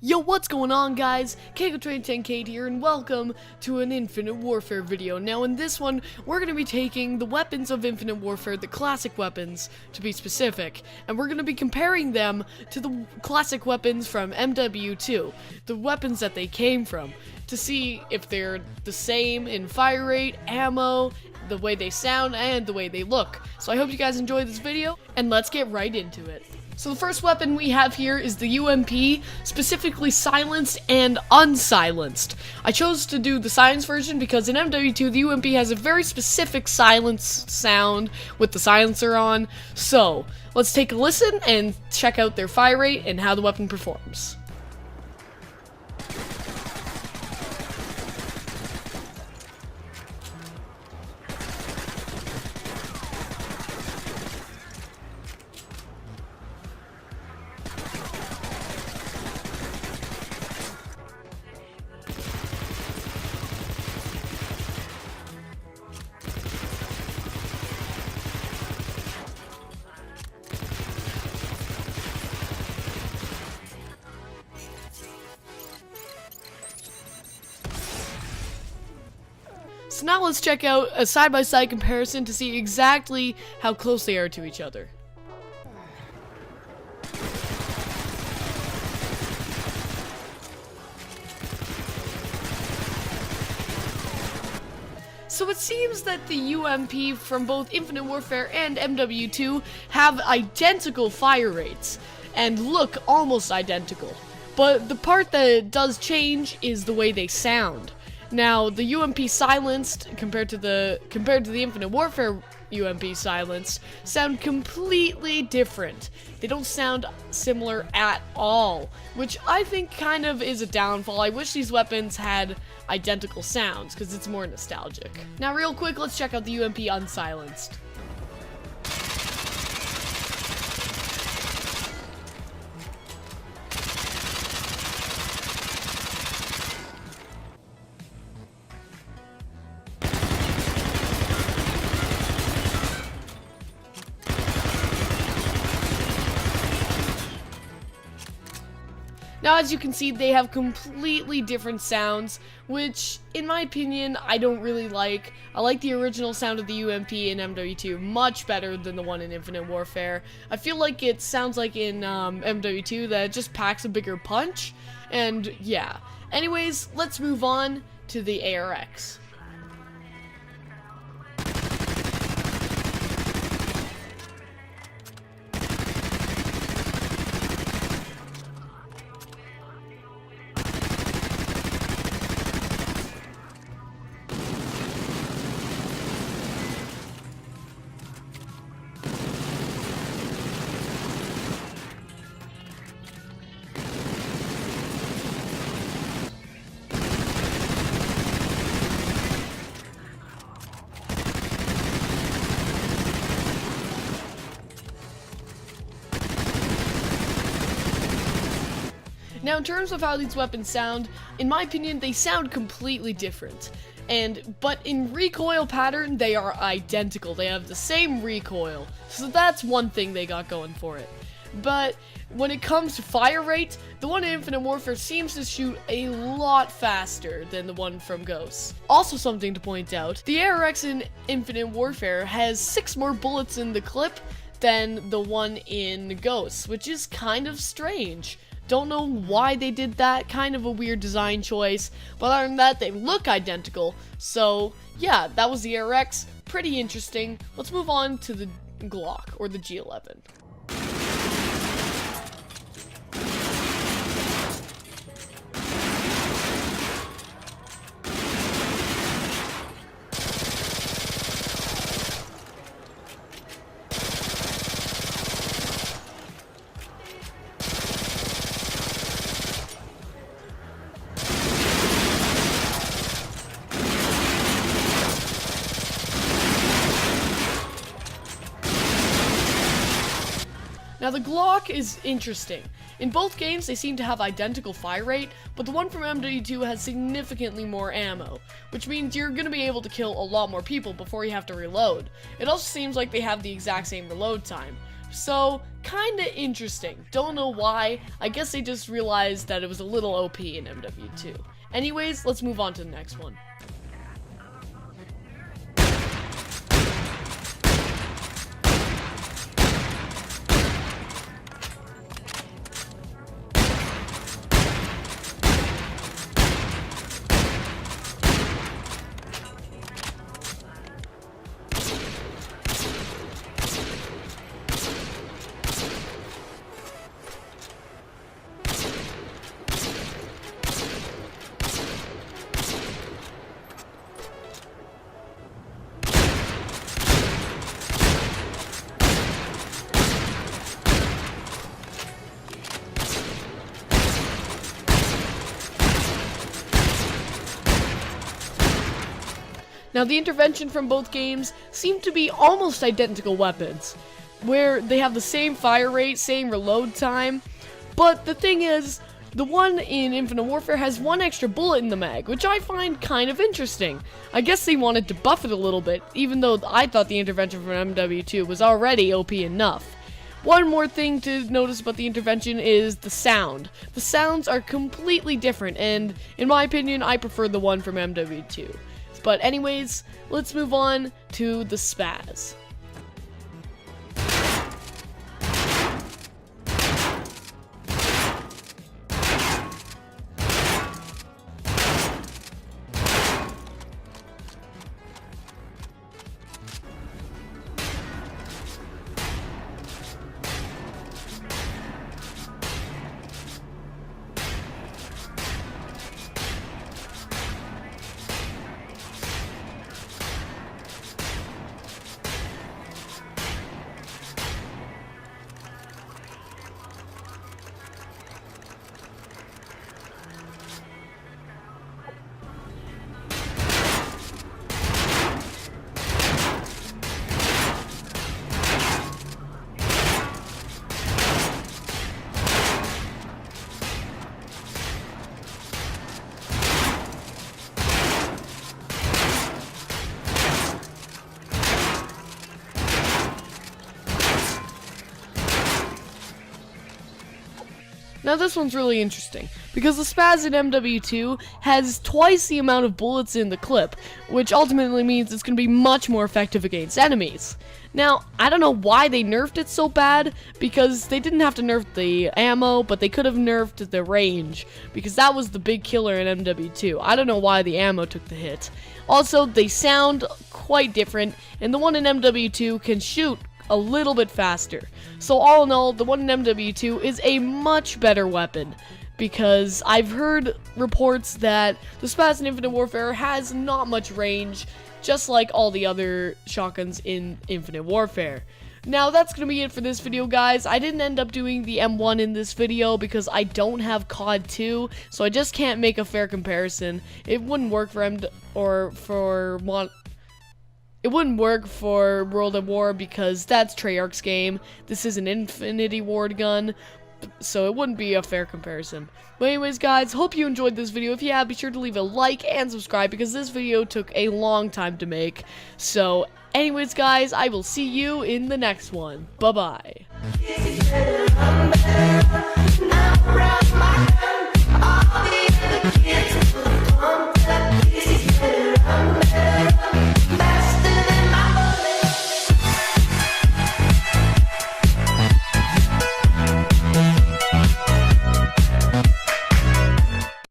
Yo, what's going on, guys? KeikoTrain10K here, and welcome to an Infinite Warfare video. Now, in this one, we're going to be taking the weapons of Infinite Warfare, the classic weapons, to be specific, and we're going to be comparing them to the classic weapons from MW2, the weapons that they came from, to see if they're the same in fire rate, ammo, the way they sound, and the way they look. So I hope you guys enjoy this video, and let's get right into it. So the first weapon we have here is the UMP, specifically silenced and unsilenced. I chose to do the silenced version because in MW2 the UMP has a very specific silence sound with the silencer on. So let's take a listen and check out their fire rate and how the weapon performs. So now let's check out a side-by-side comparison to see exactly how close they are to each other. So it seems that the UMP from both Infinite Warfare and MW2 have identical fire rates and look almost identical. But the part that does change is the way they sound. Now, the UMP silenced compared to the Infinite Warfare UMP silenced sound completely different. They don't sound similar at all, which I think kind of is a downfall. I wish these weapons had identical sounds because it's more nostalgic. Now, real quick, let's check out the UMP unsilenced. Now, as you can see, they have completely different sounds, which, in my opinion, I don't really like. I like the original sound of the UMP in MW2 much better than the one in Infinite Warfare. I feel like it sounds like in MW2 that it just packs a bigger punch, and yeah. Anyways, let's move on to the ARX. Now, in terms of how these weapons sound, in my opinion, they sound completely different. But in recoil pattern, they are identical. They have the same recoil. So that's one thing they got going for it. But when it comes to fire rate, the one in Infinite Warfare seems to shoot a lot faster than the one from Ghosts. Also something to point out, the ARX in Infinite Warfare has 6 more bullets in the clip than the one in Ghosts, which is kind of strange. Don't know why they did that, kind of a weird design choice, but other than that, they look identical. So, yeah, that was the ARX, pretty interesting. Let's move on to the Glock, or the G11. Now, the Glock is interesting. In both games, they seem to have identical fire rate, but the one from MW2 has significantly more ammo, which means you're going to be able to kill a lot more people before you have to reload. It also seems like they have the exact same reload time. So, kinda interesting. Don't know why. I guess they just realized that it was a little OP in MW2. Anyways, let's move on to the next one. Now, the intervention from both games seem to be almost identical weapons, where they have the same fire rate, same reload time, but the thing is, the one in Infinite Warfare has one extra bullet in the mag, which I find kind of interesting. I guess they wanted to buff it a little bit, even though I thought the intervention from MW2 was already OP enough. One more thing to notice about the intervention is the sound. The sounds are completely different, and in my opinion, I prefer the one from MW2. But anyways, let's move on to the Spaz. Now this one's really interesting, because the Spaz in MW2 has twice the amount of bullets in the clip, which ultimately means it's going to be much more effective against enemies. Now, I don't know why they nerfed it so bad, because they didn't have to nerf the ammo, but they could have nerfed the range, because that was the big killer in MW2. I don't know why the ammo took the hit. Also, they sound quite different, and the one in MW2 can shoot a little bit faster. So all in all, the one in MW2 is a much better weapon, because I've heard reports that the Spaz in Infinite Warfare has not much range, just like all the other shotguns in Infinite Warfare. Now that's going to be it for this video, guys. I didn't end up doing the M1 in this video because I don't have COD 2, so I just can't make a fair comparison. It wouldn't work for It wouldn't work for World at War because that's Treyarch's game. This is an Infinity Ward gun, so it wouldn't be a fair comparison. But anyways, guys, hope you enjoyed this video. If you have, be sure to leave a like and subscribe because this video took a long time to make. So anyways, guys, I will see you in the next one. Bye-bye.